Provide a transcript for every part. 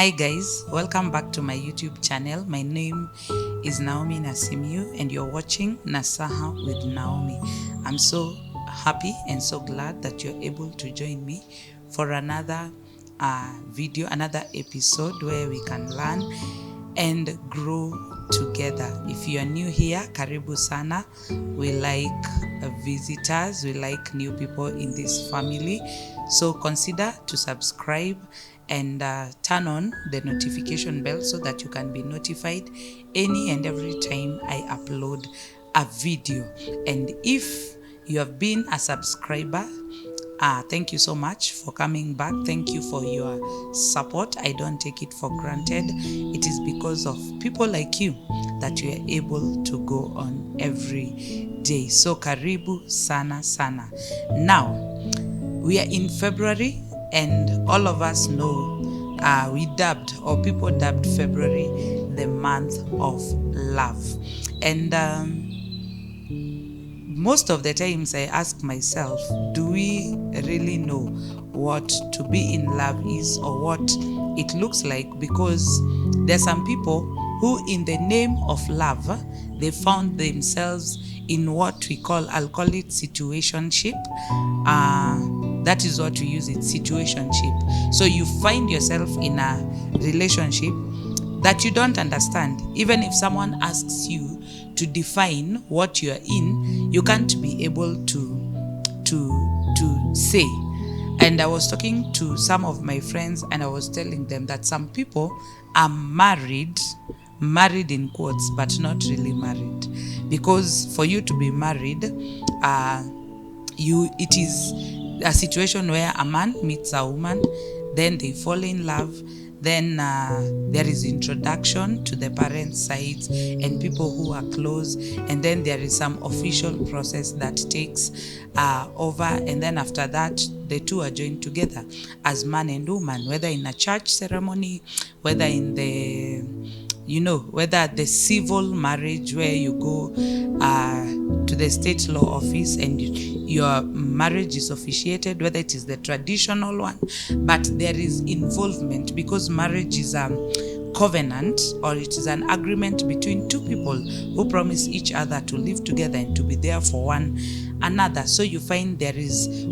Hi guys, welcome back to my YouTube channel. My name is Naomi Nasimiu and you're watching Nasaha with Naomi. I'm so happy and so glad that you're able to join me for another video, another episode where we can learn and grow together. If you are new here, karibu sana. We like visitors, we like new people in this family. So consider to subscribe and turn on the notification bell so that you can be notified any and every time I upload a video. And if you have been a subscriber, thank you so much for coming back. Thank you for your support. I don't take it for granted. It is because of people like you that you are able to go on every day. So karibu sana sana. Now, we are in February and all of us know people dubbed February the month of love. And most of the times I ask myself, do we really know what to be in love is or what it looks like? Because there are some people who in the name of love, they found themselves in what I'll call it situationship. That is what we use it, situationship. So you find yourself in a relationship that you don't understand. Even if someone asks you to define what you are in, you can't be able to say. And I was talking to some of my friends and I was telling them that some people are married in quotes, but not really married. Because for you to be married, it is a situation where a man meets a woman, then they fall in love, then there is introduction to the parents' sides and people who are close, and then there is some official process that takes over, and then after that the two are joined together as man and woman, whether in a church ceremony, whether in the whether the civil marriage where you go to the state law office and your marriage is officiated, whether it is the traditional one, but there is involvement because marriage is a covenant, or it is an agreement between two people who promise each other to live together and to be there for one another. So you find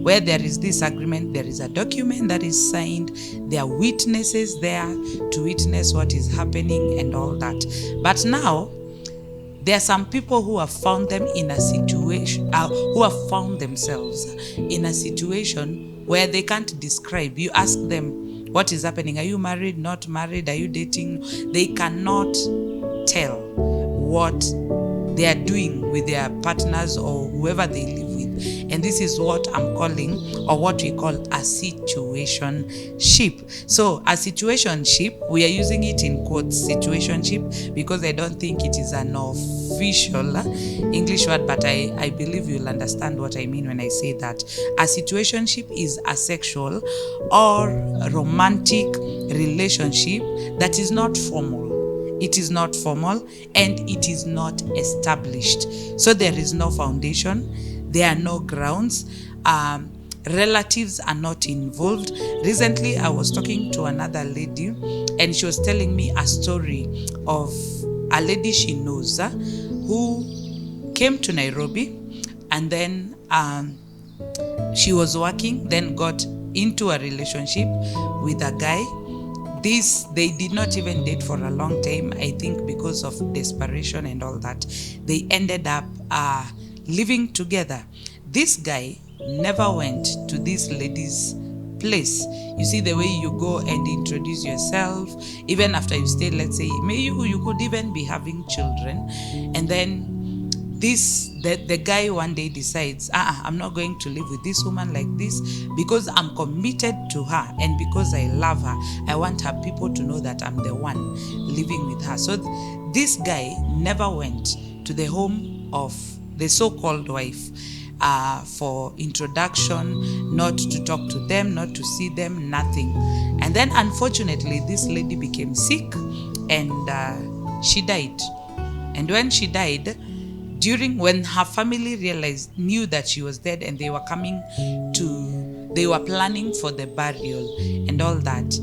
where there is this agreement, there is a document that is signed, there are witnesses there to witness what is happening and all that. But now there are some people who have found them in a situation, who have found themselves in a situation where they can't describe. You ask them, what is happening? Are you married, not married? Are you dating? They cannot tell what they are doing with their partners or whoever they live with. And this is what I'm calling, or what we call, a situationship. So a situationship, we are using it in quotes, situationship, because I don't think it is an official English word, but I believe you'll understand what I mean when I say that. A situationship is a sexual or romantic relationship that is not formal. It is not formal and it is not established. So there is no foundation, there are no grounds, relatives are not involved. Recently, I was talking to another lady and she was telling me a story of a lady she knows who came to Nairobi, and then she was working, then got into a relationship with a guy. They did not even date for a long time, I think because of desperation and all that. They ended up living together. This guy never went to this lady's place. You see, the way you go and introduce yourself, even after you stay, let's say, maybe you could even be having children, and then the guy one day decides, I'm not going to live with this woman like this because I'm committed to her, and because I love her, I want her people to know that I'm the one living with her. So this guy never went to the home of the so-called wife for introduction, not to talk to them, not to see them, nothing. And then unfortunately this lady became sick and she died. And when she died, when her family knew that she was dead, and they were planning for the burial and all that,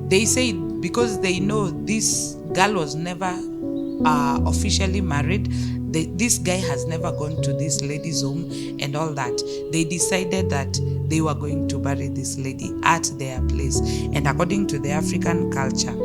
they said because they know this girl was never officially married, this guy has never gone to this lady's home and all that, they decided that they were going to bury this lady at their place. And according to the African culture,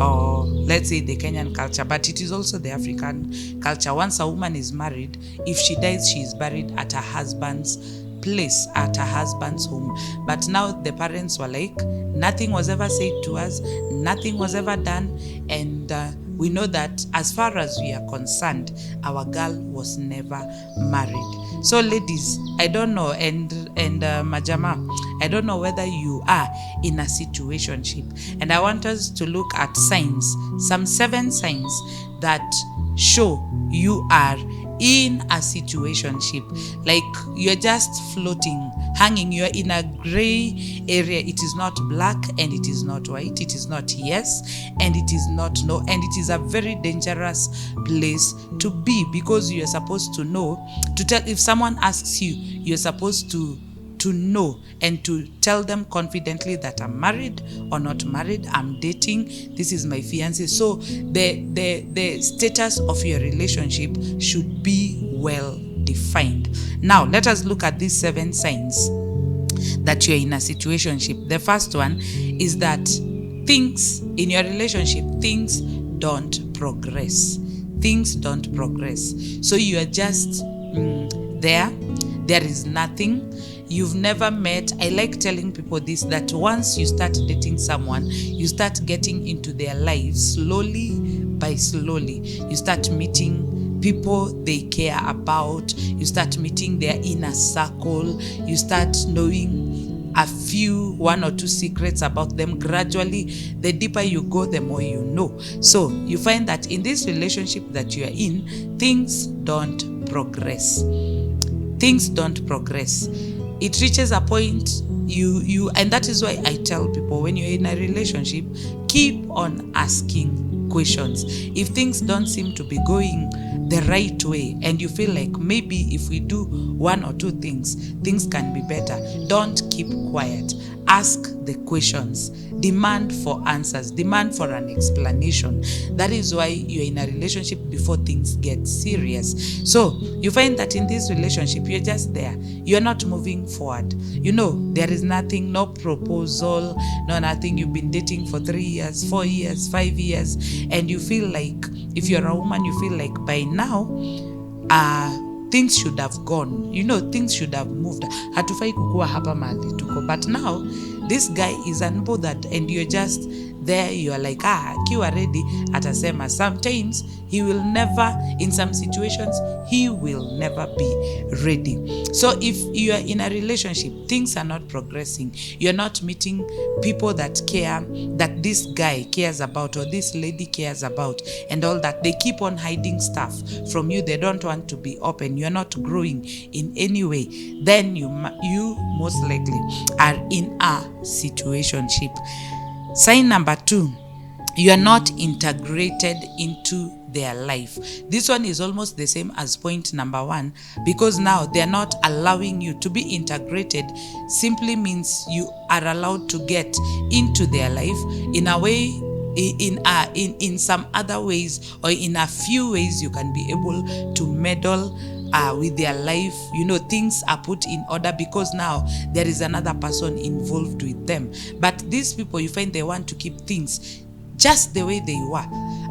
or let's say the Kenyan culture, but it is also the African culture, once a woman is married, if she dies, she is buried at her husband's place, at her husband's home. But now the parents were like, nothing was ever said to us, nothing was ever done, and we know that as far as we are concerned, our girl was never married. So ladies, I don't know, and Majama, I don't know whether you are in a situationship, and I want us to look at signs, some 7 signs that show you are in a situationship. Like you're just floating, hanging, you're in a gray area. It is not black and it is not white. It is not yes and it is not no. And it is a very dangerous place to be, because you're supposed to know, to tell, if someone asks you, you're supposed to know and to tell them confidently that I'm married or not married, I'm dating, this is my fiancé. So the status of your relationship should be well defined. Now let us look at these 7 signs that you're in a situationship. The first one is that things in your relationship, things don't progress. Things don't progress. So you are just there is nothing. You've never met. I like telling people this, that once you start dating someone, you start getting into their lives slowly by slowly. You start meeting people they care about. You start meeting their inner circle. You start knowing a few, 1 or 2 secrets about them. Gradually, the deeper you go, the more you know. So you find that in this relationship that you are in, things don't progress. Things don't progress. It reaches a point and that is why I tell people, when you're in a relationship, keep on asking questions. If things don't seem to be going the right way and you feel like maybe if we do 1 or 2 things, things can be better, don't keep quiet. Ask the questions. Demand for answers. Demand for an explanation. That is why you're in a relationship before things get serious. So you find that in this relationship, you're just there. You're not moving forward. You know, there is nothing, no proposal, no nothing. You've been dating for 3 years, 4 years, 5 years, and you feel like, if you're a woman, you feel like by now, things should have gone. You know, things should have moved. Hatufai kukua hapa mahali tuko. But now, this guy is unbothered and you're just there. You're like, kiwa ready, atasema. Sometimes, he will never, in some situations, he will never be ready. So if you are in a relationship, things are not progressing. You're not meeting people that care, that this guy cares about or this lady cares about and all that. They keep on hiding stuff from you. They don't want to be open. You're not growing in any way. Then you most likely are in a situationship. Sign number 2, you are not integrated into their life. This one is almost the same as point number 1, because now they are not allowing you to be integrated. Simply means you are allowed to get into their life in a way, in some other ways, or in a few ways you can be able to meddle with their life. You know, things are put in order because now there is another person involved with them. But these people, you find they want to keep things just the way they were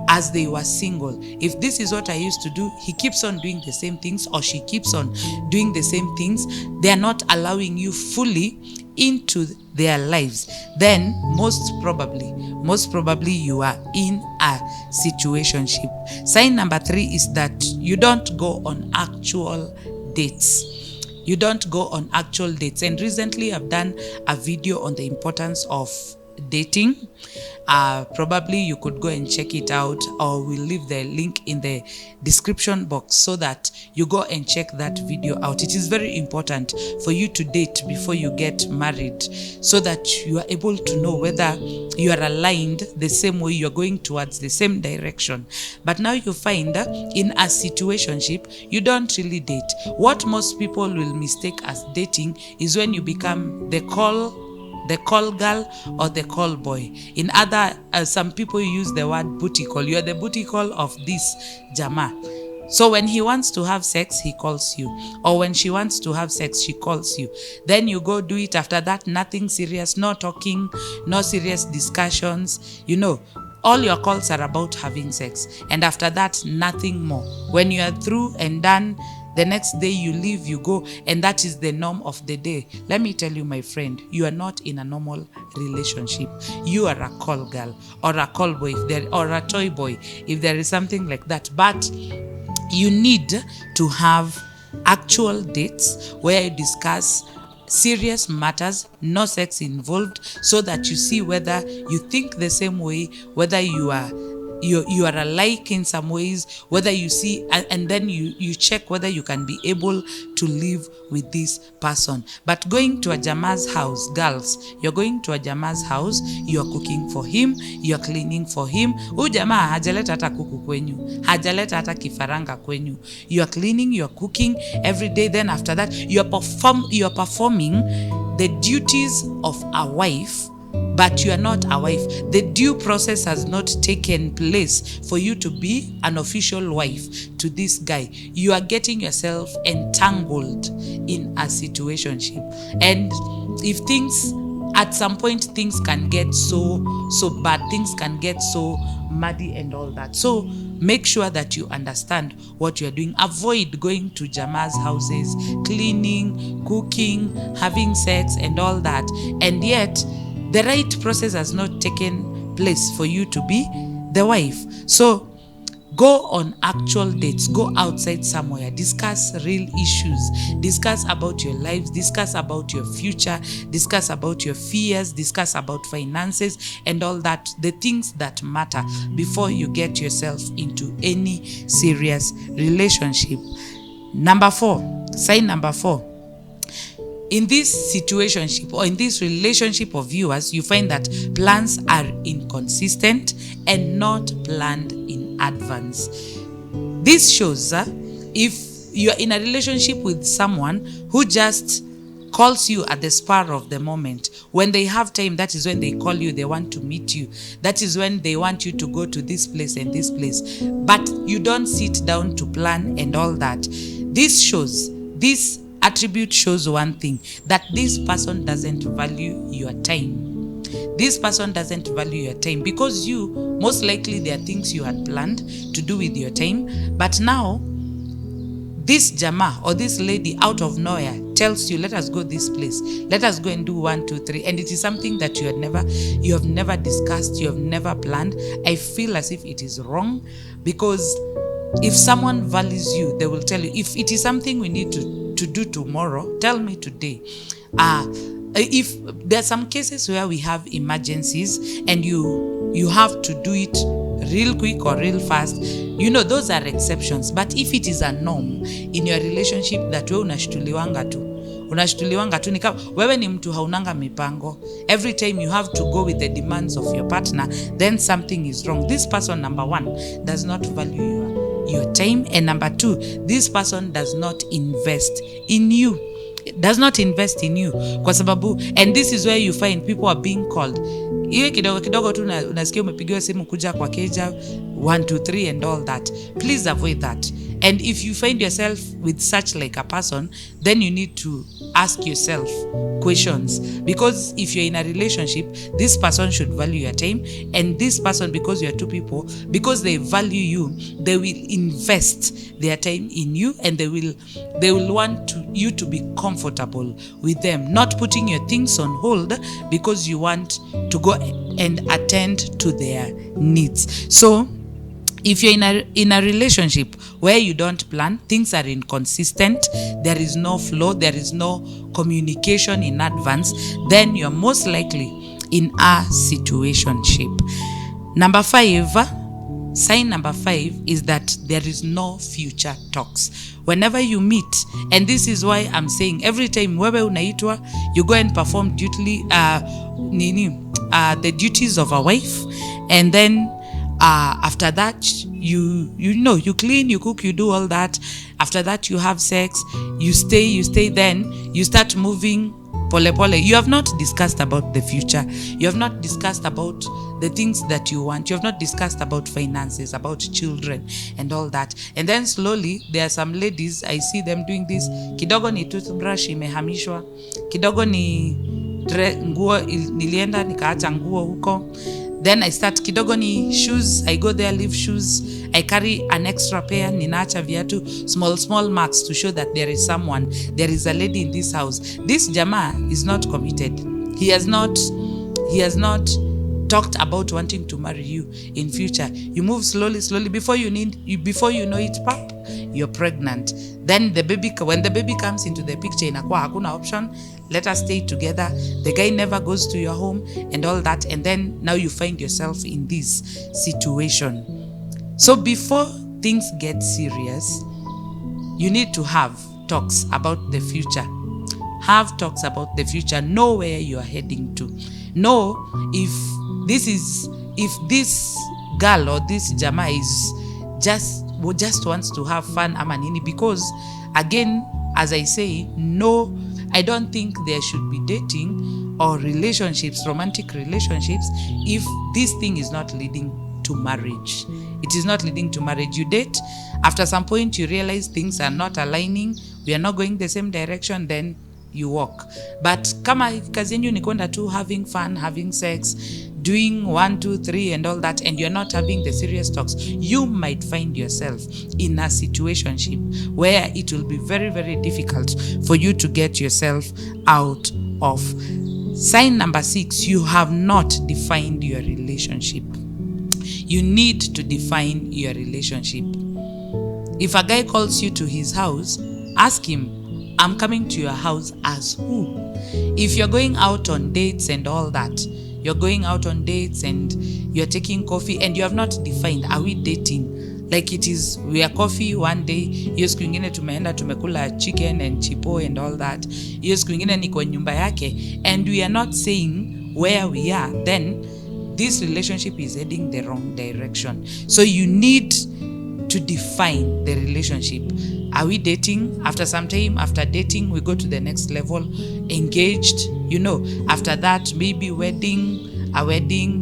as they were single. If this is what I used to do, he keeps on doing the same things, or she keeps on doing the same things. They are not allowing you fully into their lives. Then most probably you are in a situationship. Sign number 3 is that you don't go on actual dates. You don't go on actual dates. And recently I've done a video on the importance of dating. Probably you could go and check it out, or we'll leave the link in the description box so that you go and check that video out. It is very important for you to date before you get married, so that you are able to know whether you are aligned the same way, you're going towards the same direction. But now you find that in a situationship, you don't really date. What most people will mistake as dating is when you become the the call girl or the call boy. In other, some people use the word booty call. You are the booty call of this jama. So when he wants to have sex, he calls you. Or when she wants to have sex, she calls you. Then you go do it. After that, nothing serious, no talking, no serious discussions. All your calls are about having sex. And after that, nothing more. When you are through and done, the next day you leave, you go, and that is the norm of the day. Let me tell you, my friend, you are not in a normal relationship. You are a call girl or a call boy or a toy boy, if there is something like that. But you need to have actual dates where you discuss serious matters, no sex involved, so that you see whether you think the same way, whether you are alike in some ways, whether you see, and then you check whether you can be able to live with this person. But going to a jama's house, girls, you're going to a jama's house, you're cooking for him, you're cleaning for him. Huyu jamaa hajaleta hata kuku kwenyu, hajaleta hata kifaranga kwenyu. You're cleaning, you're cooking every day. Then after that, you're performing the duties of a wife, but you are not a wife. The due process has not taken place for you to be an official wife to this guy. You are getting yourself entangled in a situationship. And if things, at some point, things can get so bad, things can get so muddy and all that. So make sure that you understand what you are doing. Avoid going to Jama's houses, cleaning, cooking, having sex and all that. And yet, the right process has not taken place for you to be the wife. So go on actual dates, go outside somewhere, discuss real issues, discuss about your lives, discuss about your future, discuss about your fears, discuss about finances and all that, the things that matter before you get yourself into any serious relationship. Sign number 4. In this situationship or in this relationship of yours, you find that plans are inconsistent and not planned in advance. This shows if you're in a relationship with someone who just calls you at the spur of the moment. When they have time, that is when they call you, they want to meet you. That is when they want you to go to this place and this place. But you don't sit down to plan and all that. This attribute shows one thing, that this person doesn't value your time. This person doesn't value your time because you, most likely there are things you had planned to do with your time, but now this jama or this lady out of nowhere tells you, let us go this place, let us go and do 1, 2, 3, and it is something that you have never discussed, you have never planned. I feel as if it is wrong, because if someone values you, they will tell you, if it is something we need to do tomorrow, tell me today. If there are some cases where we have emergencies and you have to do it real quick or real fast, those are exceptions. But if it is a norm in your relationship that we unashtuliwanga tu ni kama wewe ni mtu haunanga mipango, every time you have to go with the demands of your partner, then something is wrong. This person, number 1, does not value your time, and number 2, this person does not invest in you. Kwa sababu, and this is where you find people are being called. Iwe kidogo tu unasikia umepigiwa simu kuja kwa keja 1, 2, 3 and all that. Please avoid that. And if you find yourself with such like a person, then you need to ask yourself questions. Because if you're in a relationship, this person should value your time, and this person, because you're 2 people, because they value you, they will invest their time in you, and they will want you to be comfortable with them, not putting your things on hold because you want to go and attend to their needs. So if you're in a relationship where you don't plan, things are inconsistent, there is no flow, there is no communication in advance, then you're most likely in a situationship. Sign number 5 is that there is no future talks. Whenever you meet, and this is why I'm saying every time wewe unaitwa, you go and perform the duties of a wife, and then after that you clean, you cook, you do all that. After that you have sex, you stay, then you start moving pole pole. You have not discussed about the future. You have not discussed about the things that you want. You have not discussed about finances, about children and all that. And then slowly there are some ladies, I see them doing this. Kidogo ni toothbrush imehamishwa, kidogo ni nguo nilienda nikaacha nguo huko. Then I start kidogo ni shoes, I go there, leave shoes, I carry an extra pair, ninaacha viatu, small marks to show that there is someone, there is a lady in this house. This jamaa is not committed. He has not talked about wanting to marry you in future. You move slowly, before you know it, pop, you're pregnant. Then when the baby comes into the picture, inakuwa hakuna option, let us stay together. The guy never goes to your home and all that, and then now you find yourself in this situation. So before things get serious, you need to have talks about the future. Have talks about the future. Know where you are heading to. Know if this girl or this jamaa is just wants to have fun ama nini, because again, as I say, no, I don't think there should be dating or relationships, romantic relationships, if this thing is not leading to marriage. It is not leading to marriage. You date, after some point you realize things are not aligning, we are not going the same direction, then you walk. But kama kazi yenu ni kwenda tu having fun, having sex, doing 1, 2, 3 and all that, and you're not having the serious talks, you might find yourself in a situationship where it will be very, very difficult for you to get yourself out of. Sign number 6, you have not defined your relationship. You need to define your relationship. If a guy calls you to his house, ask him, I'm coming to your house as who? If you're going out on dates and all that, you're going out on dates and you're taking coffee and you have not defined, are we dating? Like it is, we are coffee one day, hiyo siku ingine tumeenda tumekula chicken and chipo and all that, hiyo siku ingine ni kwa nyumba yake, and we are not saying where we are, then this relationship is heading the wrong direction. So you need to define the relationship. Are we dating? After some time, after dating, we go to the next level, engaged, after that, maybe a wedding,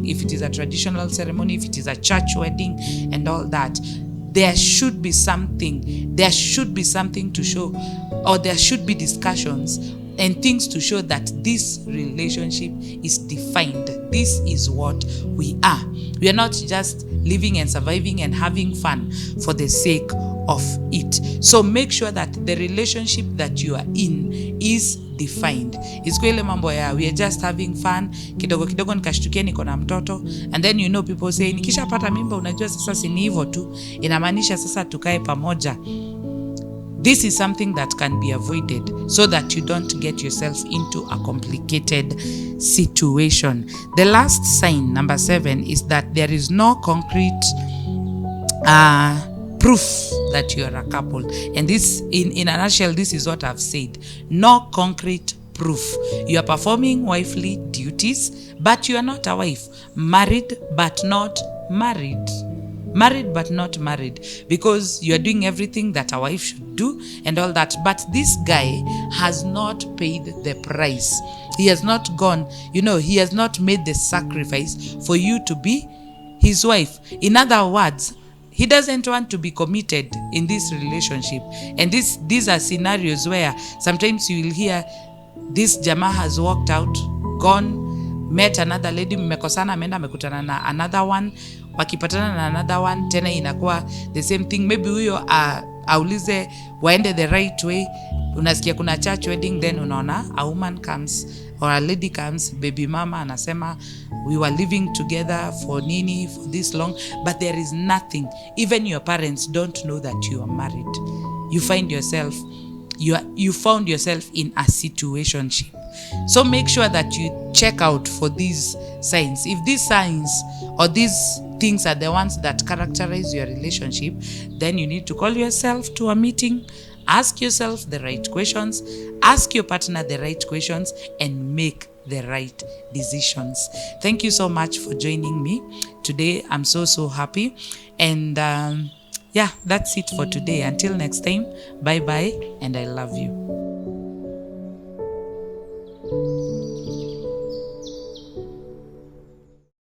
if it is a traditional ceremony, if it is a church wedding and all that. There should be something to show, or there should be discussions and things to show that this relationship is defined. This is what we are. We are not just living and surviving and having fun for the sake of it. So make sure that the relationship that you are in is defined. Isikuwe ile mambo ya we are just having fun, kidogo kidogo nikashtukia niko na mtoto, and then people say nikishapata mimba unajua sasa si ni hivyo tu, inamaanisha sasa tukae pamoja. This is something that can be avoided so that you don't get yourself into a complicated situation. The last sign, number 7, is that there is no concrete proof that you are a couple. And this, in a nutshell, this is what I've said. No concrete proof. You are performing wifely duties, but you are not a wife. Married, but not married. Married but not married, because you are doing everything that a wife should do and all that. But this guy has not paid the price. He has not gone, he has not made the sacrifice for you to be his wife. In other words, he doesn't want to be committed in this relationship. And these are scenarios where sometimes you will hear this jamaa has walked out, gone, met another lady, mmekosana, ameenda amekutana na another one, wakipatana na another one, tena inakuwa the same thing. Maybe huyo aulize waende the right way, unasikia kuna church wedding, then unaona a woman comes or a lady comes, baby mama anasema we were living together for this long, but there is nothing. Even your parents don't know that you are married. You found yourself in a situationship. So make sure that you check out for these signs. If these signs or these things are the ones that characterize your relationship, then you need to call yourself to a meeting, ask yourself the right questions, ask your partner the right questions, and make the right decisions. Thank you so much for joining me today. I'm so happy. And that's it for today. Until next time, bye-bye, and I love you.